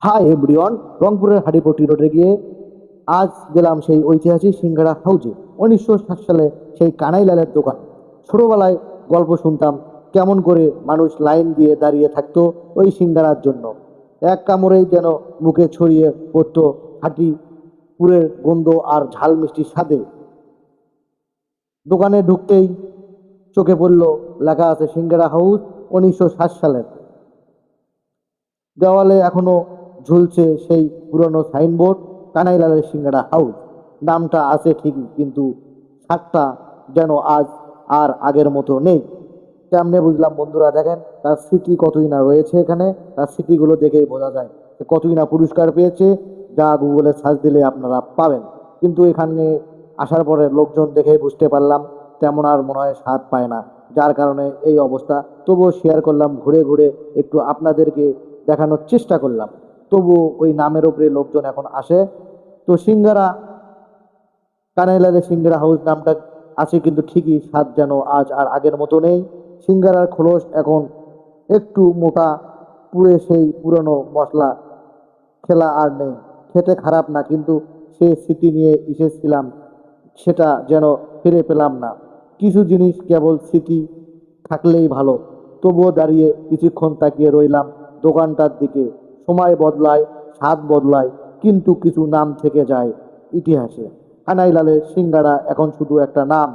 Hi everyone, রংপুরের হাটিপট্টি রোডে গিয়ে আজ গেলাম সেই ঐতিহাসিক সিঙ্গারা হাউজে। 1960 সালে সেই কানাইলালের দোকান। ছোটবেলায় গল্প শুনতাম কেমন করে মানুষ লাইন দিয়ে দাঁড়িয়ে থাকতো ওই সিঙ্গারার জন্য। এক কামড়েই যেন মুখে ছড়িয়ে পড়তো হাটি পুরের গন্ধ আর ঝাল মিষ্টির স্বাদে। দোকানে ঢুকতেই চোখে পড়ল লেখা আছে সিঙ্গারা হাউস 1960 সালের। দেওয়ালে এখনো ঝুলছে সেই পুরনো সাইনবোর্ড, কানাইলালের সিঙ্গারা হাউস। নামটা আছে ঠিকই, কিন্তু ছাদটা যেন আজ আর আগের মতো নেই। কেমনে বুঝলাম বন্ধুরা? দেখেন তার স্মৃতি কতই না রয়েছে এখানে। তার স্মৃতিগুলো দেখেই বোঝা যায় সে কতই না পুরস্কার পেয়েছে, যা গুগলে সার্চ দিলে আপনারা পাবেন। কিন্তু এখানে আসার পরে লোকজন দেখেই বুঝতে পারলাম তেমন আর মনে হয় স্বাদ পায় না, যার কারণে এই অবস্থা। তবুও শেয়ার করলাম, ঘুরে ঘুরে একটু আপনাদেরকে দেখানোর চেষ্টা করলাম। তবু ওই নামের উপরে লোকজন এখন আসে। তো সিঙ্গারা, কানাইলালের সিঙ্গারা হাউস নামটা আছে, কিন্তু ঠিকই স্বাদ যেন আজ আর আগের মতো নেই। সিঙ্গারার খোলস এখন একটু মোটা, পুড়ে সেই পুরনো মশলা খেলা আর নেই। খেতে খারাপ না, কিন্তু সে স্মৃতি নিয়ে এসেছিলাম সেটা যেন ফিরে পেলাম না। কিছু জিনিস কেবল স্মৃতি থাকলেই ভালো। তবুও দাঁড়িয়ে কিছুক্ষণ তাকিয়ে রইলাম দোকানটার দিকে। সময় বদলায়, স্বাদ বদলায়, কিন্তু কিছু নাম থেকে যায় ইতিহাসে। কানাইলালের সিঙ্গারা এখন শুধু একটা নাম,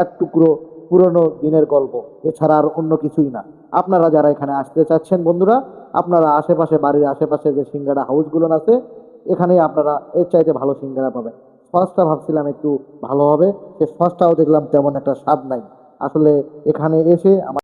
এক টুকরো পুরনো দিনের গল্প, এছাড়া আর অন্য কিছুই না। আপনারা যারা এখানে আসতে চাচ্ছেন বন্ধুরা, আপনারা আশেপাশে, বাড়ির আশেপাশে যে সিঙ্গারা হাউসগুলো আছে, এখানেই আপনারা এর চাইতে ভালো সিঙ্গারা পাবেন। সসটা ভাবছিলাম একটু ভালো হবে, সে সসটাও দেখলাম তেমন একটা স্বাদ নাই। আসলে এখানে এসে আমার